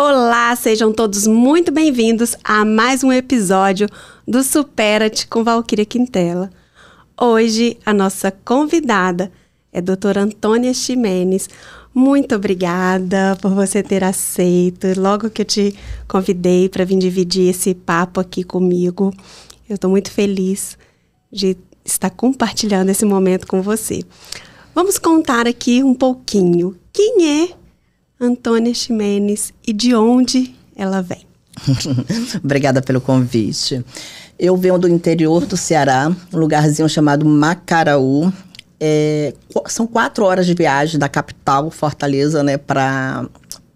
Olá, sejam todos muito bem-vindos a mais um episódio do Supera-te com Valquíria Quintela. Hoje, a nossa convidada é a doutora Antônia Ximenes. Muito obrigada por você ter aceito. Logo que eu te convidei para vir dividir esse papo aqui comigo, eu estou muito feliz de estar compartilhando esse momento com você. Vamos contar aqui um pouquinho. Quem é Antônia Ximenes e de onde ela vem? Obrigada pelo convite. Eu venho do interior do Ceará, um lugarzinho chamado Macaraú. São 4 horas de viagem da capital, Fortaleza, né, para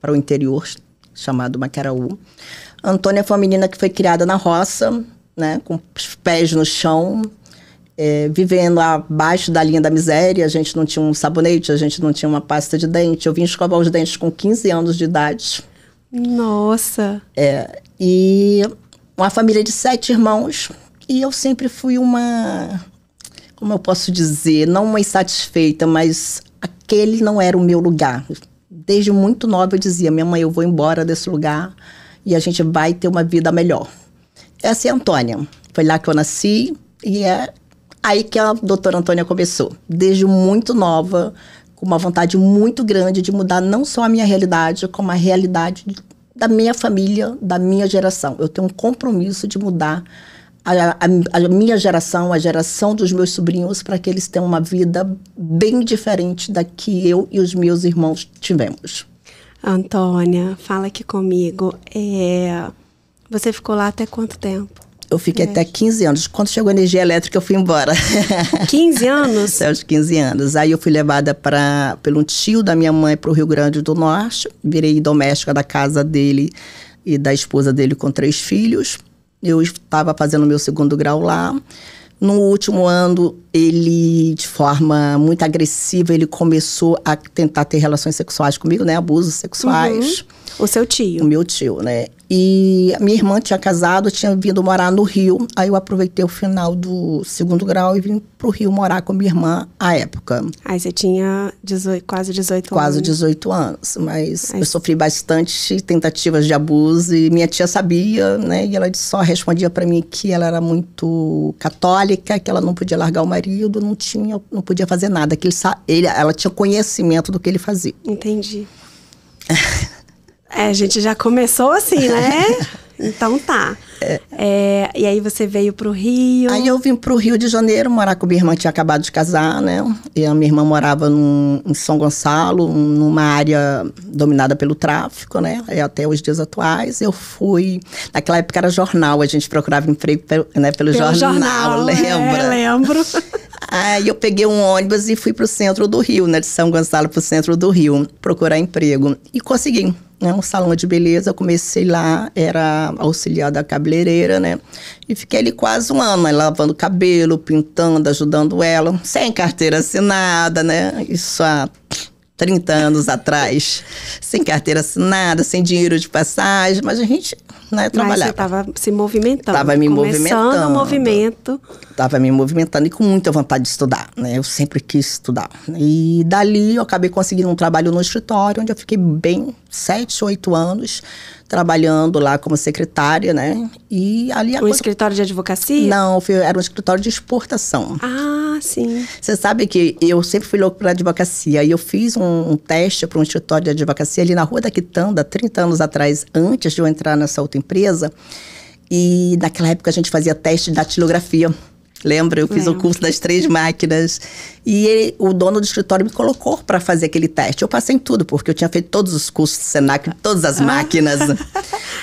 o interior, chamado Macaraú. A Antônia foi uma menina que foi criada na roça, né, com os pés no chão, vivendo abaixo da linha da miséria. A gente não tinha um sabonete, a gente não tinha uma pasta de dente. Eu vim escovar os dentes com 15 anos de idade. Nossa! E uma família de 7 irmãos. E eu sempre fui como eu posso dizer, não uma insatisfeita, mas aquele não era o meu lugar. Desde muito nova eu dizia: minha mãe, eu vou embora desse lugar e a gente vai ter uma vida melhor. Essa é a Antônia. Foi lá que eu nasci e é aí que a doutora Antônia começou. Desde muito nova, com uma vontade muito grande de mudar não só a minha realidade, como a realidade da minha família, da minha geração. Eu tenho um compromisso de mudar a minha geração, a geração dos meus sobrinhos, para que eles tenham uma vida bem diferente da que eu e os meus irmãos tivemos. Antônia, fala aqui comigo. Você ficou lá até quanto tempo? Eu fiquei até 15 anos. Quando chegou a energia elétrica, eu fui embora. 15 anos? Até os 15 anos. Aí eu fui levada pelo tio da minha mãe para o Rio Grande do Norte. Virei doméstica da casa dele e da esposa dele com 3 filhos. Eu estava fazendo meu 2º grau lá. No último ano, ele, de forma muito agressiva, ele começou a tentar ter relações sexuais comigo, né? Abusos sexuais. Uhum. O seu tio? O meu tio, né? E a minha irmã tinha casado, tinha vindo morar no Rio. Aí eu aproveitei o final do 2º grau e vim pro Rio morar com minha irmã à época. Aí você tinha quase 18 anos. Quase 18 anos. Mas eu sofri bastante tentativas de abuso e minha tia sabia, né? E ela só respondia para mim que ela era muito católica, que ela não podia largar o marido, não podia fazer nada. Que ela tinha conhecimento do que ele fazia. Entendi. A gente já começou assim, né? Então tá. E aí você veio pro Rio? Aí eu vim pro Rio de Janeiro morar com minha irmã, que tinha acabado de casar, né? E a minha irmã morava em São Gonçalo, numa área dominada pelo tráfico, né? Até os dias atuais. Eu fui... Naquela época era jornal, a gente procurava emprego, né, pelo jornal, lembra? Lembro. Aí eu peguei um ônibus e fui pro centro do Rio, né? De São Gonçalo pro centro do Rio, procurar emprego. E consegui. Um salão de beleza, eu comecei lá, era auxiliar da cabeleireira, né? E fiquei ali quase um ano, né, lavando cabelo, pintando, ajudando ela, sem carteira assinada, né? Isso há 30 anos atrás, sem carteira assinada, sem dinheiro de passagem, mas a gente, né, trabalhava. Mas você estava se movimentando. Estava me movimentando. Começando o movimento. Estava me movimentando e com muita vontade de estudar, né? Eu sempre quis estudar. E dali eu acabei conseguindo um trabalho no escritório, onde eu fiquei bem 7, 8 anos, trabalhando lá como secretária, né? E ali... escritório de advocacia? Não, era um escritório de exportação. Ah, sim. Você sabe que eu sempre fui louco pela advocacia. E eu fiz um teste para um escritório de advocacia ali na Rua da Quitanda, 30 anos atrás, antes de eu entrar nessa outra empresa. E naquela época a gente fazia teste de datilografia. Lembra? Eu fiz o curso das 3 máquinas. E o dono do escritório me colocou para fazer aquele teste. Eu passei em tudo, porque eu tinha feito todos os cursos do Senac, todas as máquinas.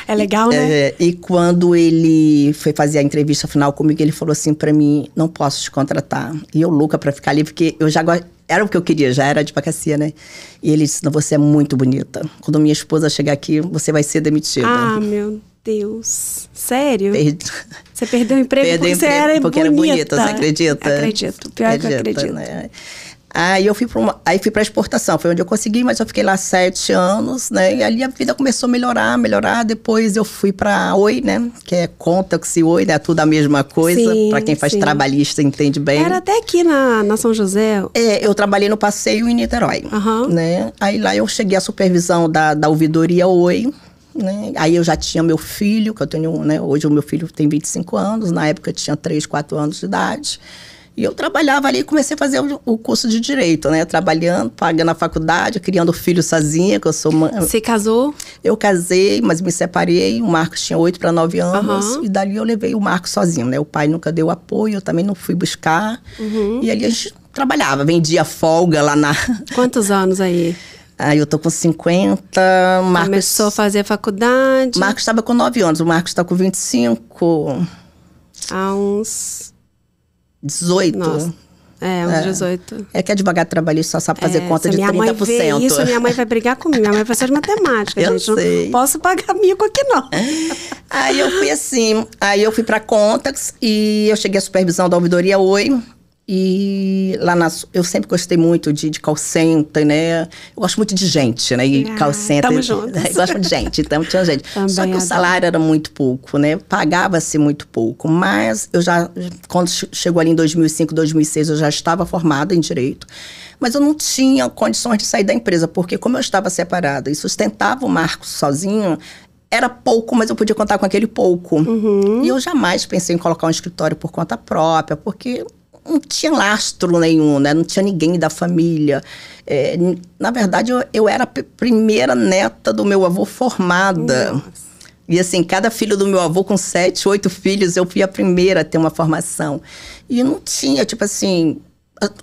É legal, né? E quando ele foi fazer a entrevista final comigo, ele falou assim para mim: não posso te contratar. E eu louca para ficar ali, porque eu já era o que eu queria, já era advocacia, né? E ele disse: não, você é muito bonita. Quando minha esposa chegar aqui, você vai ser demitida. Ah, meu Deus. Sério? Você perdeu o emprego porque você era bonita. Porque era bonita, você acredita? Acredito. Pior que eu acredito. Né? Aí eu fui para exportação, foi onde eu consegui, mas eu fiquei lá 7 anos, né? E ali a vida começou a melhorar. Depois eu fui para Oi, né? Que é Contax e Oi, né? Tudo a mesma coisa. Para quem faz trabalhista entende bem. Era até aqui na São José. Eu trabalhei no Passeio em Niterói, né? Aí lá eu cheguei à supervisão da ouvidoria Oi, né? Aí eu já tinha meu filho, que eu tenho, né? Hoje o meu filho tem 25 anos, na época eu tinha 3, 4 anos de idade. E eu trabalhava ali e comecei a fazer o curso de Direito, né? Trabalhando, pagando a faculdade, criando filho sozinha, que eu sou mãe. Você casou? Eu casei, mas me separei. O Marcos tinha 8 para 9 anos. E dali eu levei o Marcos sozinho, né? O pai nunca deu apoio, eu também não fui buscar. E ali a gente trabalhava, vendia folga lá na... Quantos anos aí? Aí eu tô com 50. Marcos... Começou a fazer a faculdade? Marcos estava com 9 anos, o Marcos está com 25. Há uns... 18. Nossa. Uns 18. É que advogado trabalhista só sabe fazer conta de 30%. Minha mãe vê isso, minha mãe vai brigar comigo. Minha mãe é professora de matemática, eu gente. sei. Não posso pagar mico aqui, não. Aí eu fui assim, aí eu fui pra Contax e eu cheguei à supervisão da ouvidoria Oi. E lá eu sempre gostei muito de call center, né? Eu gosto muito de gente, né? E call center. Tamo juntos. Eu gosto muito de gente, então tinha gente. Também só que o salário era muito pouco, né? Pagava-se muito pouco. Mas eu já, quando chegou ali em 2005, 2006, eu já estava formada em Direito. Mas eu não tinha condições de sair da empresa, porque como eu estava separada e sustentava o Marcos sozinho, era pouco, mas eu podia contar com aquele pouco. E eu jamais pensei em colocar um escritório por conta própria, porque... não tinha lastro nenhum, né? Não tinha ninguém da família. Na verdade, eu era a primeira neta do meu avô formada. Nossa. E assim, cada filho do meu avô com 7, 8 filhos, eu fui a primeira a ter uma formação. E não tinha, tipo assim...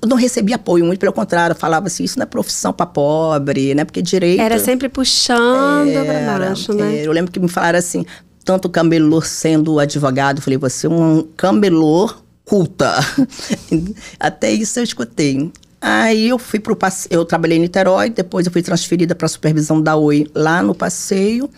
eu não recebia apoio, muito pelo contrário. Eu falava assim, isso não é profissão para pobre, né? Porque direito... Era sempre puxando para baixo, né? Eu lembro que me falaram assim, tanto camelô sendo advogado, eu falei, você é um camelô culta. Até isso eu escutei. Aí eu fui pro passeio, eu trabalhei em Niterói, depois eu fui transferida para a supervisão da Oi lá no Passeio,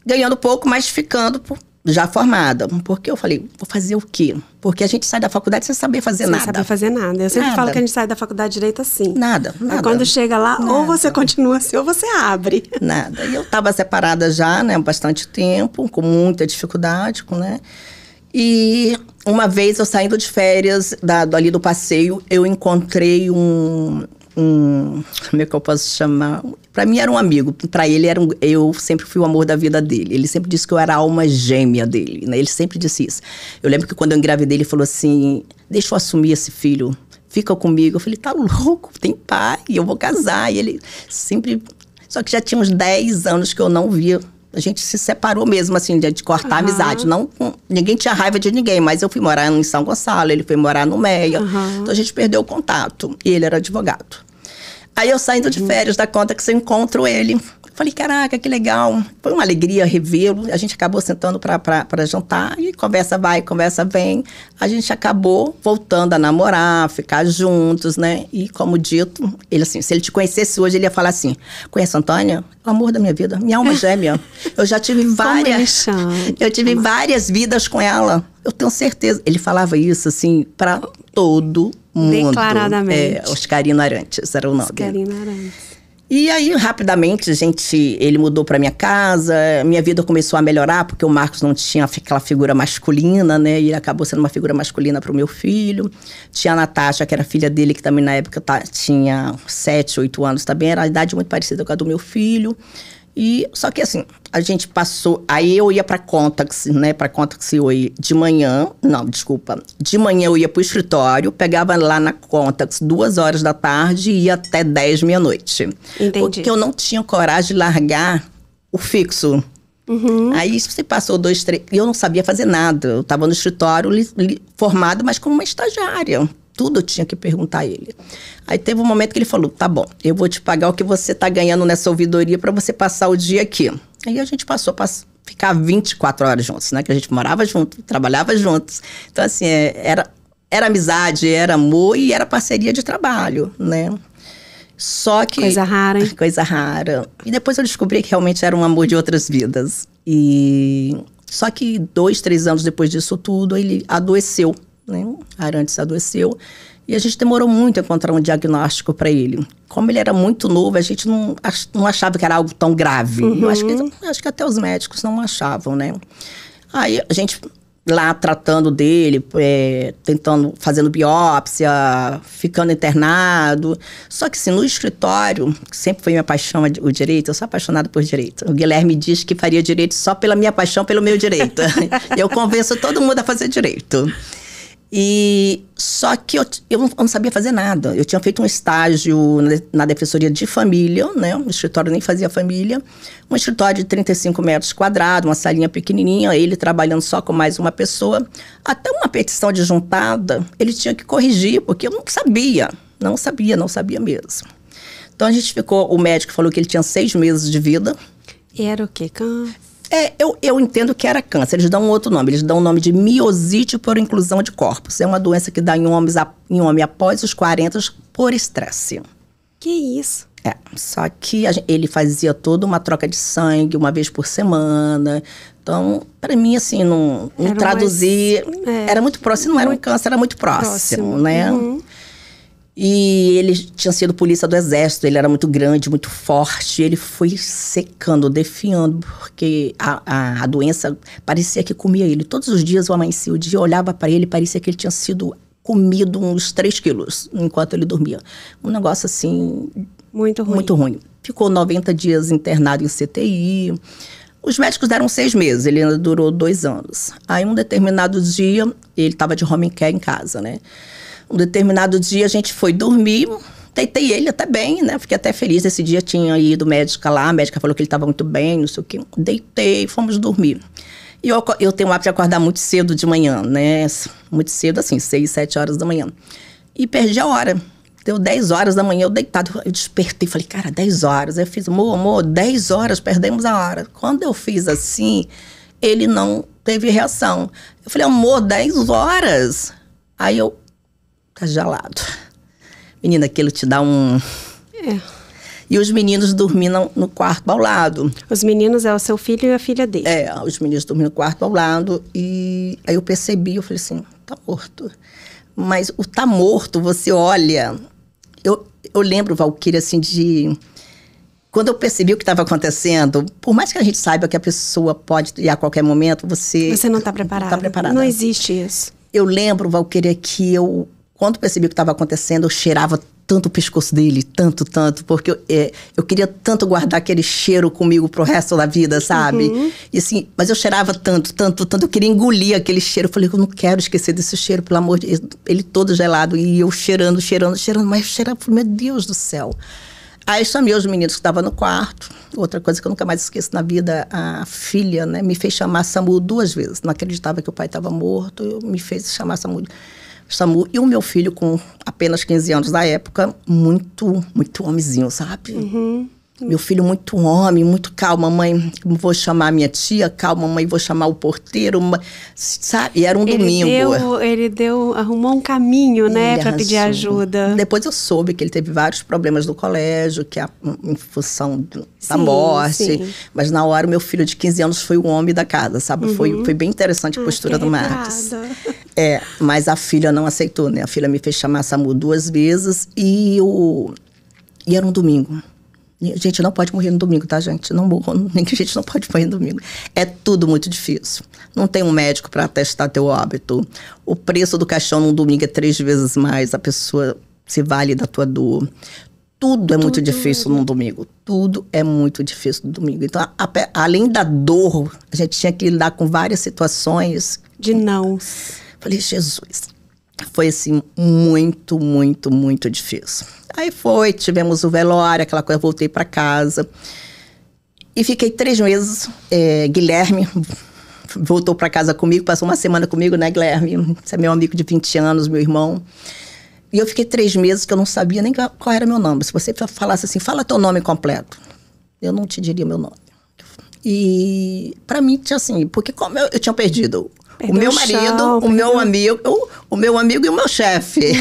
ganhando pouco, mas ficando já formada. Porque eu falei, vou fazer o quê? Porque a gente sai da faculdade sem saber fazer nada. Sem saber fazer nada. Eu sempre falo que a gente sai da faculdade de Direito assim. Nada. Aí quando chega lá, ou você continua assim, ou você abre. Nada. E eu estava separada já, né, há bastante tempo, com muita dificuldade, né? E uma vez eu saindo de férias ali do passeio, eu encontrei como é que eu posso chamar? Para mim era um amigo, para ele eu sempre fui o amor da vida dele. Ele sempre disse que eu era a alma gêmea dele, né? Ele sempre disse isso. Eu lembro que quando eu engravidei, ele falou assim, deixa eu assumir esse filho, fica comigo. Eu falei, tá louco, tem pai, eu vou casar. E ele sempre... Só que já tinha uns 10 anos que eu não via. A gente se separou mesmo, assim, de cortar a amizade. Ninguém tinha raiva de ninguém, mas eu fui morar em São Gonçalo, ele foi morar no Meia. Então a gente perdeu o contato. E ele era advogado. Aí eu saindo de férias da Contax, eu encontro ele. Falei, caraca, que legal. Foi uma alegria revê-lo. A gente acabou sentando para jantar. E conversa vai, conversa vem. A gente acabou voltando a namorar, ficar juntos, né? E como dito, ele assim, se ele te conhecesse hoje, ele ia falar assim, conhece a Antônia? O amor da minha vida, minha alma gêmea. Eu já tive várias vidas com ela. Eu tenho certeza. Ele falava isso, assim, para todo mundo. Declaradamente. Oscarino Arantes era o nome dele. Oscarino Arantes. E aí, rapidamente, ele mudou para minha casa, minha vida começou a melhorar, porque o Marcos não tinha aquela figura masculina, né? E ele acabou sendo uma figura masculina para o meu filho. Tinha a Natasha, que era filha dele, que também na época tinha 7, 8 anos também, era a idade muito parecida com a do meu filho. E, só que assim, a gente passou... Aí eu ia pra Contax, né? Pra Contax Oi de manhã... Não, desculpa. De manhã eu ia pro escritório, pegava lá na Contax 2 horas da tarde e ia até 10, meia-noite. Entendi. Porque eu não tinha coragem de largar o fixo. Aí você passou 2, 3... E eu não sabia fazer nada. Eu tava no escritório formado, mas como uma estagiária. Tudo eu tinha que perguntar a ele. Aí teve um momento que ele falou, tá bom, eu vou te pagar o que você tá ganhando nessa ouvidoria para você passar o dia aqui. Aí a gente passou a ficar 24 horas juntos, né? Que a gente morava junto, trabalhava juntos. Então, assim, era amizade, era amor e era parceria de trabalho, né? Só que... Coisa rara, hein? Coisa rara. E depois eu descobri que realmente era um amor de outras vidas. E... Só que 2, 3 anos depois disso tudo, ele adoeceu. Né? Arantes adoeceu e a gente demorou muito a encontrar um diagnóstico para ele. Como ele era muito novo, a gente não achava que era algo tão grave. Eu acho que até os médicos não achavam, né? Aí a gente lá tratando dele, fazendo biópsia, ficando internado. Só que assim, no escritório, que sempre foi minha paixão o direito, eu sou apaixonada por direito. O Guilherme diz que faria direito só pela minha paixão pelo meu direito. Eu convenço todo mundo a fazer direito. Só que eu não sabia fazer nada. Eu tinha feito um estágio na Defensoria de Família, né? O escritório nem fazia família. Um escritório de 35 metros quadrados, uma salinha pequenininha, ele trabalhando só com mais uma pessoa. Até uma petição de juntada, ele tinha que corrigir, porque eu não sabia. Não sabia mesmo. Então, o médico falou que ele tinha 6 meses de vida. E era o quê? Eu entendo que era câncer. Eles dão um outro nome. Eles dão o nome de miosite por inclusão de corpos. É uma doença que dá em homem após os 40 por estresse. Que isso? Só que ele fazia toda uma troca de sangue uma vez por semana. Então, para mim, assim, não traduzir... Era muito próximo, não era um câncer, era muito próximo, né? Uhum. E ele tinha sido polícia do exército, ele era muito grande, muito forte. Ele foi secando, definhando, porque a doença parecia que comia ele. Todos os dias eu amanhecia o dia, eu olhava para ele, parecia que ele tinha sido comido uns 3 quilos enquanto ele dormia. Um negócio assim... Muito ruim. Muito ruim. Ficou 90 dias internado em CTI. Os médicos deram 6 meses, ele ainda durou 2 anos. Aí um determinado dia, ele estava de home care em casa, né? Um determinado dia a gente foi dormir, deitei ele até bem, né? Fiquei até feliz. Esse dia tinha ido médica lá, a médica falou que ele estava muito bem, não sei o quê. Deitei, fomos dormir. E eu tenho o hábito de acordar muito cedo de manhã, né? Muito cedo, assim, 6, 7 horas da manhã. E perdi a hora. Deu 10 horas da manhã, eu deitado. Eu despertei, falei, cara, 10 horas. Aí eu fiz, amor, 10 horas, perdemos a hora. Quando eu fiz assim, ele não teve reação. Eu falei, amor, 10 horas? Aí eu... Tá gelado. Menina, aquilo te dá um... E os meninos dormindo no quarto ao lado. Os meninos é o seu filho e a filha dele. Os meninos dormindo no quarto ao lado. E aí eu percebi, eu falei assim, tá morto. Mas o tá morto, você olha... Eu lembro, Valquíria, assim, de... Quando eu percebi o que estava acontecendo, por mais que a gente saiba que a pessoa pode ir a qualquer momento, você não está preparada. Não tá preparada. Não existe isso. Eu lembro, Valquíria, que quando percebi o que estava acontecendo, eu cheirava tanto o pescoço dele, tanto, porque eu queria tanto guardar aquele cheiro comigo pro resto da vida, sabe? Uhum. E assim, mas eu cheirava tanto, eu queria engolir aquele cheiro. Eu falei, eu não quero esquecer desse cheiro, pelo amor de Deus. Ele todo gelado, e eu cheirando, mas eu cheirava, meu Deus do céu. Aí chamei os meninos que estavam no quarto. Outra coisa que eu nunca mais esqueço na vida, a filha, né, me fez chamar SAMU 2 vezes. Não acreditava que o pai estava morto, me fez chamar SAMU. E o meu filho, com apenas 15 anos da época, muito, muito homenzinho, sabe? Uhum. Meu filho muito homem, muito calma, mãe, vou chamar minha tia, calma, mãe, vou chamar o porteiro, sabe? E era um domingo. Arrumou um caminho, né, para pedir ajuda. Depois eu soube que ele teve vários problemas no colégio, que em função da morte. Sim. Mas na hora, o meu filho de 15 anos foi o homem da casa, sabe? Uhum. Foi bem interessante a postura do Marcos. Mas a filha não aceitou, né? A filha me fez chamar SAMU 2 vezes e era um domingo. Gente, não pode morrer no domingo, tá, gente? Não morram, a gente não pode morrer no domingo. É tudo muito difícil. Não tem um médico para atestar teu óbito. O preço do caixão num domingo é 3 vezes mais. A pessoa se vale da tua dor. Tudo é muito difícil num domingo. Tudo é muito difícil no domingo. Então, além da dor, a gente tinha que lidar com várias situações. De não. Falei, Jesus. Foi, assim, muito, muito, muito difícil. Aí tivemos o velório, aquela coisa, voltei para casa. E fiquei 3 meses. Guilherme voltou para casa comigo, passou uma semana comigo, né, Guilherme? Você é meu amigo de 20 anos, meu irmão. E eu fiquei 3 meses que eu não sabia nem qual era meu nome. Se você falasse assim, fala teu nome completo, eu não te diria meu nome. E para mim, tinha assim, porque como eu tinha perdido o meu marido, o meu amigo e o meu chefe.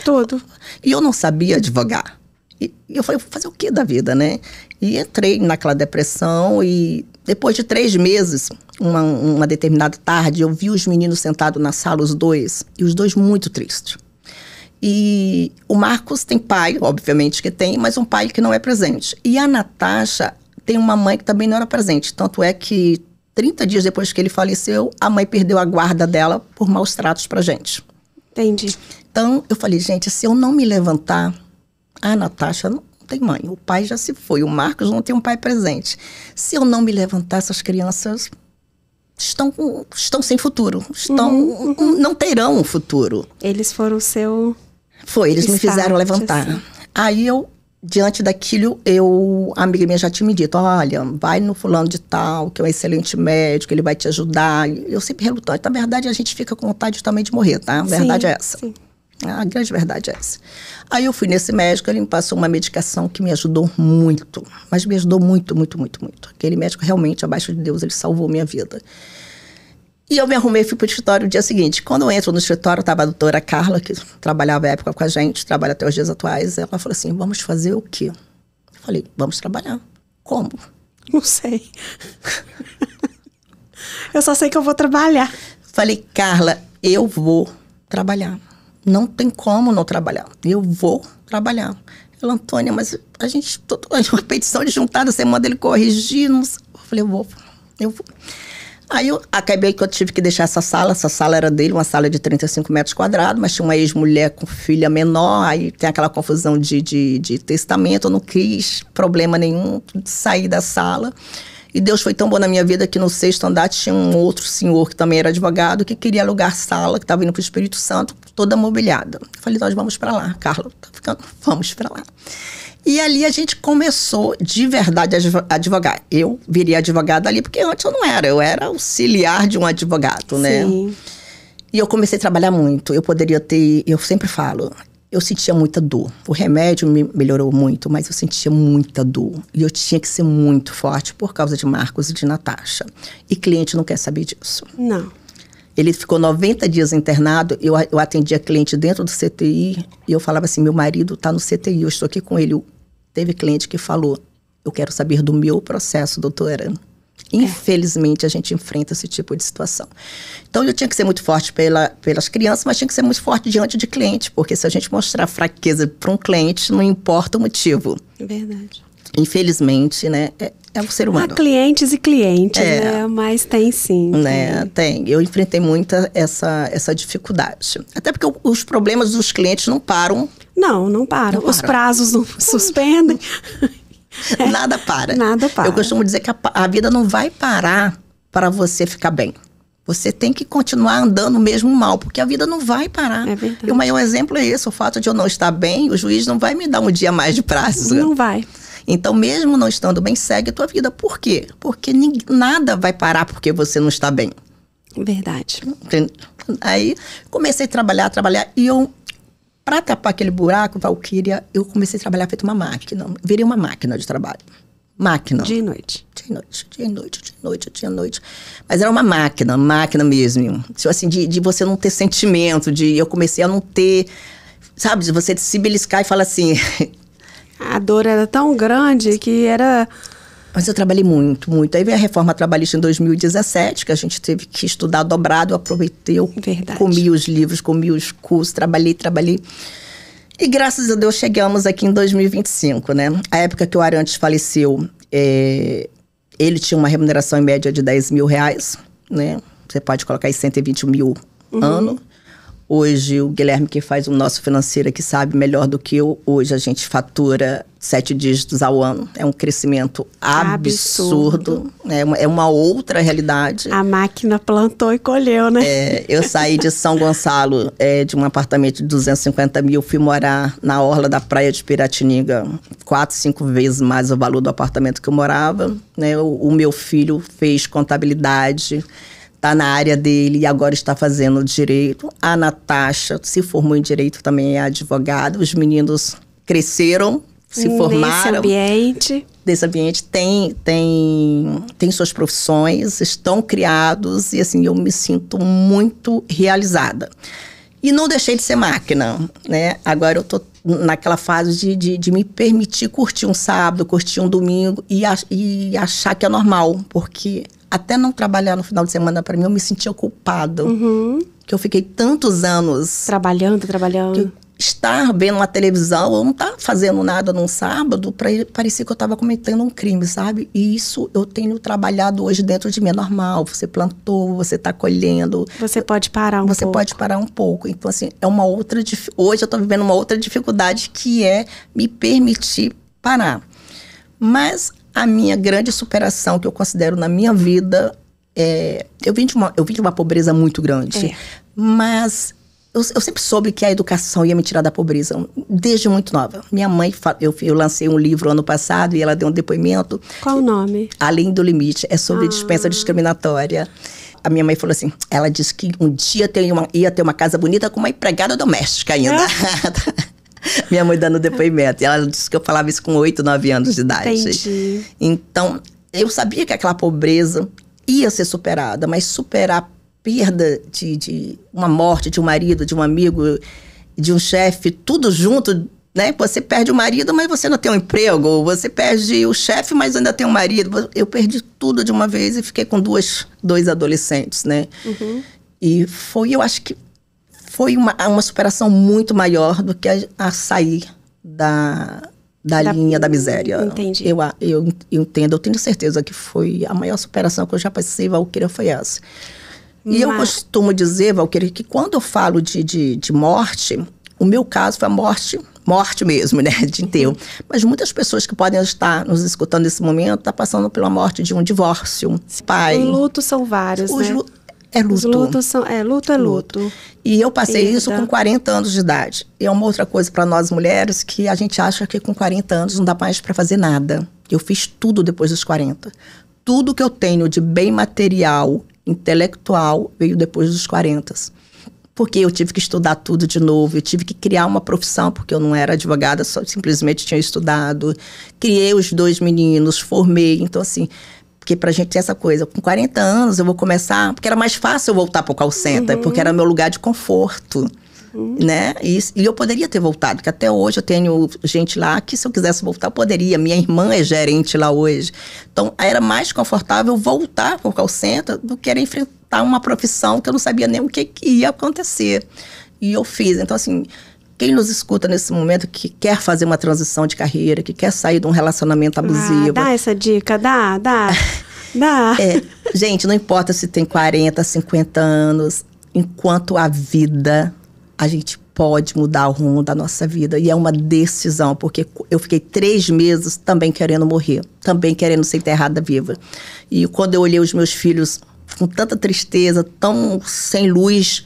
Tudo. E eu não sabia advogar. E eu falei, vou fazer o que da vida, né? E entrei naquela depressão e depois de 3 meses, uma determinada tarde, eu vi os meninos sentados na sala, os 2, e os 2 muito tristes. E o Marcos tem pai, obviamente que tem, mas um pai que não é presente. E a Natasha tem uma mãe que também não era presente. Tanto é que 30 dias depois que ele faleceu, a mãe perdeu a guarda dela por maus tratos pra gente. Entendi. Então, eu falei, gente, se eu não me levantar, a Natasha não tem mãe, o pai já se foi, o Marcos não tem um pai presente. Se eu não me levantar, essas crianças estão sem futuro, não terão um futuro. Eles foram o seu... Foi, eles me fizeram levantar. Assim. Aí eu, diante daquilo, a amiga minha já tinha me dito, olha, vai no fulano de tal, que é um excelente médico, ele vai te ajudar. Eu sempre relutante. Na verdade, a gente fica com vontade também de morrer, tá? A verdade é essa. Sim. A grande verdade é essa. Aí eu fui nesse médico, ele me passou uma medicação que me ajudou muito. Mas me ajudou muito, muito, muito, muito. Aquele médico realmente, abaixo de Deus, ele salvou minha vida. E eu me arrumei e fui para o escritório no dia seguinte. Quando eu entro no escritório, estava a doutora Carla, que trabalhava à época com a gente, trabalha até os dias atuais. Ela falou assim, vamos fazer o quê? Eu falei, vamos trabalhar. Como? Não sei. Eu só sei que eu vou trabalhar. Falei, Carla, eu vou trabalhar. Não tem como não trabalhar. Eu vou trabalhar. Ela, Antônia, mas a gente... uma petição de juntada, você manda ele corrigir. Não sei. Eu falei, eu vou. Aí eu acabei que eu tive que deixar essa sala era dele, uma sala de 35 metros quadrados, mas tinha uma ex-mulher com filha menor, aí tem aquela confusão de testamento, eu não quis problema nenhum, sair da sala. E Deus foi tão bom na minha vida que no 6º andar tinha um outro senhor que também era advogado, que queria alugar sala, que estava indo para o Espírito Santo, toda mobiliada. Eu falei, nós vamos para lá, Carla, vamos para lá. E ali a gente começou de verdade a advogar. Eu virei advogada ali, porque antes eu era auxiliar de um advogado, né? Sim. E eu comecei a trabalhar muito. Eu sempre falo, eu sentia muita dor. O remédio me melhorou muito, mas eu sentia muita dor. E eu tinha que ser muito forte por causa de Marcos e de Natasha. E cliente não quer saber disso. Não. Ele ficou 90 dias internado, eu atendia cliente dentro do CTI, e eu falava assim, meu marido está no CTI, eu estou aqui com ele. Teve cliente que falou, eu quero saber do meu processo, doutora. Infelizmente, a gente enfrenta esse tipo de situação. Então, eu tinha que ser muito forte pelas crianças, mas tinha que ser muito forte diante de cliente, porque se a gente mostrar fraqueza para um cliente, não importa o motivo. É verdade. Infelizmente, né, é o ser humano. Há clientes e clientes, né? Mas tem sim. Né, tem. Eu enfrentei muito essa dificuldade. Até porque os problemas dos clientes não param. Não param. Os prazos não suspendem. Nada para. Nada para. Eu costumo dizer que a vida não vai parar para você ficar bem. Você tem que continuar andando mesmo mal, porque a vida não vai parar. É verdade. E o maior exemplo é esse, o fato de eu não estar bem, o juiz não vai me dar um dia mais de prazo. Não vai. Então, mesmo não estando bem, segue a tua vida. Por quê? Porque nada vai parar porque você não está bem. Verdade. Aí, comecei a trabalhar, e eu, para tapar aquele buraco, Valquíria, eu comecei a trabalhar feito uma máquina. Virei uma máquina de trabalho. Máquina. Dia e noite. Dia e noite. Mas era uma máquina mesmo. Tipo assim, de você não ter sentimento, eu comecei a não ter, sabe, de você se beliscar e falar assim... A dor era tão grande que era... Mas eu trabalhei muito, muito. Aí veio a reforma trabalhista em 2017, que a gente teve que estudar dobrado. Eu aproveitei, eu comi os livros, comi os cursos, trabalhei. E graças a Deus chegamos aqui em 2025, né? A época que o Arantes faleceu, ele tinha uma remuneração em média de R$10.000, né? Você pode colocar aí 120 mil ano. Hoje, o Guilherme, que faz o nosso financeiro aqui, sabe melhor do que eu. Hoje, a gente fatura 7 dígitos ao ano. É um crescimento absurdo. É uma outra realidade. A máquina plantou e colheu, né? Eu saí de São Gonçalo, de um apartamento de 250 mil, fui morar na orla da praia de Piratininga. 4, 5 vezes mais o valor do apartamento que eu morava. Né? O meu filho fez contabilidade, está na área dele e agora está fazendo direito. A Natasha se formou em direito, também é advogada. Os meninos cresceram, se formaram. Nesse ambiente tem suas profissões, estão criados e assim, eu me sinto muito realizada. E não deixei de ser máquina, né? Agora eu tô naquela fase de me permitir curtir um sábado, curtir um domingo e achar que é normal, porque até não trabalhar no final de semana, para mim, eu me sentia culpada. Que eu fiquei tantos anos... Trabalhando. estar vendo uma televisão ou não estar fazendo nada num sábado, para ele parecia que eu estava cometendo um crime, sabe? E isso eu tenho trabalhado hoje dentro de mim, é normal. Você plantou, você está colhendo. Você pode parar um pouco. Você pode parar um pouco. Então, assim, é uma outra... Hoje eu estou vivendo uma outra dificuldade, que é me permitir parar. Mas a minha grande superação, que eu considero na minha vida, eu vim de uma pobreza muito grande. Mas eu sempre soube que a educação ia me tirar da pobreza, desde muito nova. Minha mãe, eu lancei um livro ano passado e ela deu um depoimento. Qual o nome? Além do Limite, é sobre dispensa discriminatória. A minha mãe falou assim, ela disse que um dia ia ter uma casa bonita com uma empregada doméstica ainda. Minha mãe dando depoimento. E ela disse que eu falava isso com 8, 9 anos de idade. Entendi. Então, eu sabia que aquela pobreza ia ser superada, mas superar perda de uma morte, de um marido, de um amigo, de um chefe, tudo junto, né? Você perde o marido, mas você não tem um emprego. Você perde o chefe, mas ainda tem um marido. Eu perdi tudo de uma vez e fiquei com dois adolescentes, né? Uhum. E eu acho que foi uma superação muito maior do que a sair da linha da miséria. Entendi. Eu entendo, eu tenho certeza que foi a maior superação que eu já passei, Valquíria, foi essa. E eu costumo dizer, Valquíria, que quando eu falo de morte, o meu caso foi a morte mesmo, né, de enterro. Mas muitas pessoas que podem estar nos escutando nesse momento estão passando pela morte de um divórcio. Pai. Os lutos são vários, né? É luto. Os lutos são... luto é luto. E eu passei isso com 40 anos de idade. E é uma outra coisa para nós mulheres, que a gente acha que com 40 anos não dá mais para fazer nada. Eu fiz tudo depois dos 40. Tudo que eu tenho de bem material, intelectual, veio depois dos 40. Porque eu tive que estudar tudo de novo, eu tive que criar uma profissão, porque eu não era advogada, só simplesmente tinha estudado. Criei os 2 meninos, formei, então assim... Porque pra gente ter essa coisa, com 40 anos eu vou começar... Porque era mais fácil eu voltar pro call center, porque era meu lugar de conforto, né? E eu poderia ter voltado, porque até hoje eu tenho gente lá que, se eu quisesse voltar, eu poderia. Minha irmã é gerente lá hoje. Então, era mais confortável voltar pro call center do que era enfrentar uma profissão que eu não sabia nem o que ia acontecer. E eu fiz. Então, assim... Quem nos escuta nesse momento, que quer fazer uma transição de carreira, que quer sair de um relacionamento abusivo... dá essa dica, dá. Gente, não importa se tem 40, 50 anos, enquanto a vida, a gente pode mudar o rumo da nossa vida. E é uma decisão, porque eu fiquei 3 meses também querendo morrer, também querendo ser enterrada viva. E quando eu olhei os meus filhos com tanta tristeza, tão sem luz,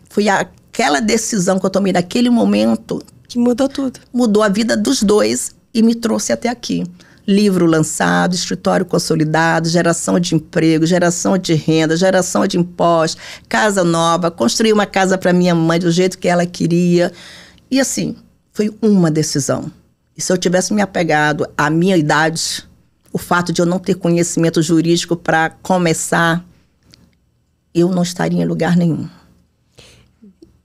foi aquela decisão que eu tomei naquele momento... Que mudou tudo. Mudou a vida dos 2 e me trouxe até aqui. Livro lançado, escritório consolidado, geração de emprego, geração de renda, geração de impostos, casa nova, construí uma casa para minha mãe do jeito que ela queria. E assim, foi uma decisão. E se eu tivesse me apegado à minha idade, o fato de eu não ter conhecimento jurídico para começar, eu não estaria em lugar nenhum.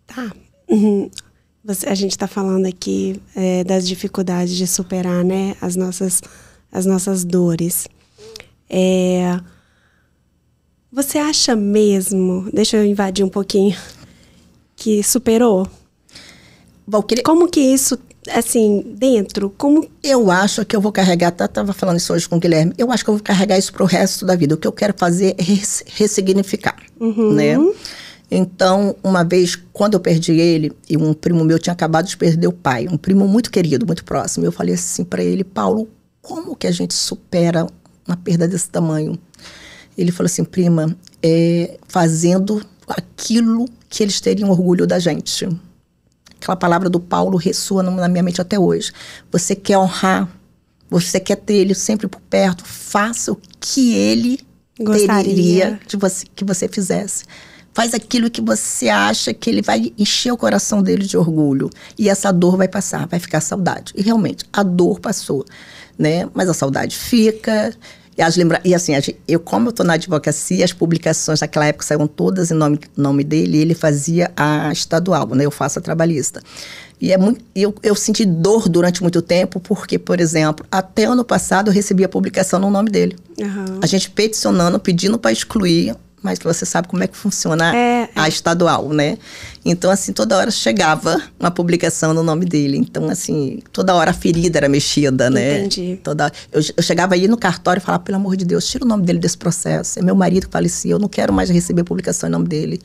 Tá. A gente está falando aqui das dificuldades de superar, né, as nossas dores. Você acha mesmo, deixa eu invadir um pouquinho, que superou? Valquíria, como que isso, assim, dentro, como... Eu acho que eu vou carregar, estava falando isso hoje com o Guilherme, eu acho que eu vou carregar isso para o resto da vida. O que eu quero fazer é ressignificar, né? Então, uma vez, quando eu perdi ele, e um primo meu tinha acabado de perder o pai, um primo muito querido, muito próximo, eu falei assim para ele: Paulo, como que a gente supera uma perda desse tamanho? Ele falou assim: prima, fazendo aquilo que eles teriam orgulho da gente. Aquela palavra do Paulo ressoa na minha mente até hoje. Você quer honrar, você quer ter ele sempre por perto, faça o que ele gostaria que você fizesse. Faz aquilo que você acha que ele vai encher o coração dele de orgulho. E essa dor vai passar, vai ficar saudade. E realmente, a dor passou, né? Mas a saudade fica. E assim, como eu estou na advocacia, as publicações daquela época saíram todas em nome dele, e ele fazia a estadual, né? Eu faço a trabalhista. E eu senti dor durante muito tempo, porque, por exemplo, até ano passado eu recebi a publicação no nome dele. A gente peticionando, pedindo para excluir. Mas você sabe como é que funciona a estadual, né? Então, assim, toda hora chegava uma publicação no nome dele. Então, assim, toda hora a ferida era mexida, né? Entendi. Eu chegava aí no cartório e falava, pelo amor de Deus, tira o nome dele desse processo. É meu marido que falecia, eu não quero mais receber publicação em nome dele.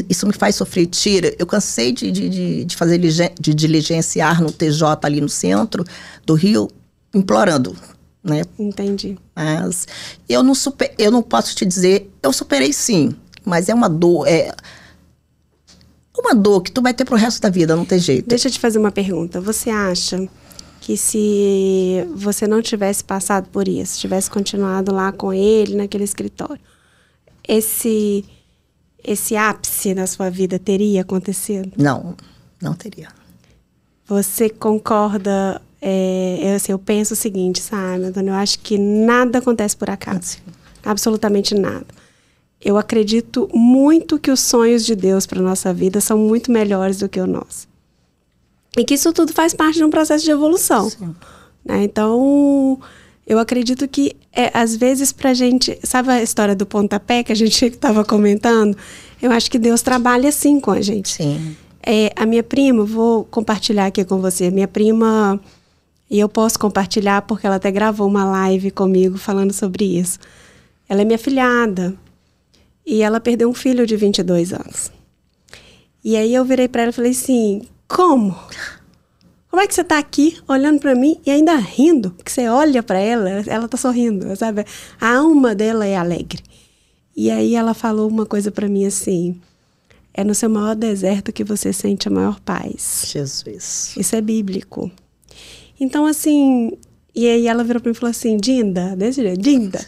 Isso me faz sofrer, tira. Eu cansei de fazer de diligenciar no TJ ali no centro do Rio, implorando, né? Entendi. Mas eu não posso te dizer, eu superei sim, mas é uma dor, uma dor que tu vai ter pro resto da vida, não tem jeito. Deixa eu te fazer uma pergunta. Você acha que se você não tivesse passado por isso, tivesse continuado lá com ele, naquele escritório, esse ápice na sua vida teria acontecido? Não teria. Você concorda? Eu penso o seguinte, sabe, Antônio? Eu acho que nada acontece por acaso. Sim. Absolutamente nada. Eu acredito muito que os sonhos de Deus para nossa vida são muito melhores do que o nosso. E que isso tudo faz parte de um processo de evolução. Né? Então, eu acredito que, às vezes, pra gente... Sabe a história do pontapé que a gente estava comentando? Eu acho que Deus trabalha assim com a gente. Sim. A minha prima, vou compartilhar aqui com você. Minha prima, e eu posso compartilhar porque ela até gravou uma live comigo falando sobre isso. Ela é minha afilhada. E ela perdeu um filho de 22 anos. E aí eu virei para ela e falei assim, como? Como é que você tá aqui olhando para mim e ainda rindo? Porque você olha para ela tá sorrindo, sabe? A alma dela é alegre. E aí ela falou uma coisa para mim assim, é no seu maior deserto que você sente a maior paz. Jesus. Isso é bíblico. Então assim, e aí ela virou para mim e falou assim, Dinda, desse jeito, Dinda,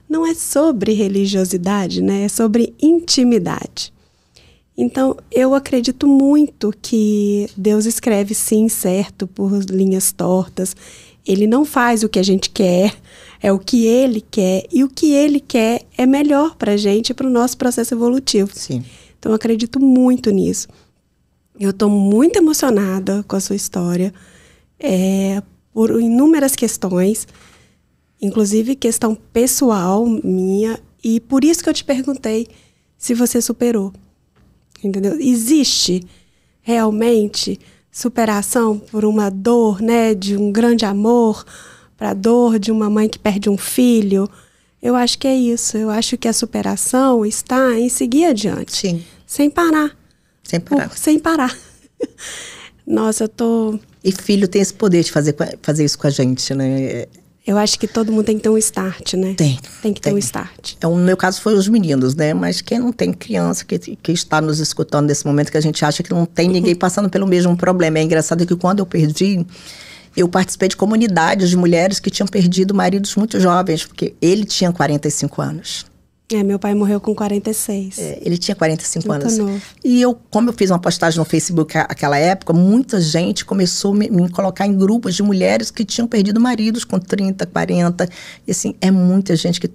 não é sobre religiosidade, né? É sobre intimidade. Então, eu acredito muito que Deus escreve sim certo por linhas tortas. Ele não faz o que a gente quer, é o que Ele quer. E o que Ele quer é melhor para a gente e para o nosso processo evolutivo. Sim. Então, eu acredito muito nisso. Eu estou muito emocionada com a sua história, por inúmeras questões. Inclusive questão pessoal minha, e por isso que eu te perguntei se você superou, entendeu? Existe realmente superação por uma dor, né, de um grande amor, para a dor de uma mãe que perde um filho? Eu acho que é isso, eu acho que a superação está em seguir adiante. Sim. Sem parar. Sem parar. Sem parar. Nossa, eu tô... E filho tem esse poder de fazer isso com a gente, né? Eu acho que todo mundo tem que ter um start, né? Tem que ter um start. No meu caso foi os meninos, né? Mas quem não tem criança que está nos escutando nesse momento, que a gente acha que não tem ninguém passando pelo mesmo problema. É engraçado que quando eu perdi, eu participei de comunidades de mulheres que tinham perdido maridos muito jovens, porque ele tinha 45 anos. Meu pai morreu com 46. Ele tinha 45 muito anos. Novo. E como eu fiz uma postagem no Facebook naquela época, muita gente começou a me colocar em grupos de mulheres que tinham perdido maridos com 30, 40. E assim, é muita gente que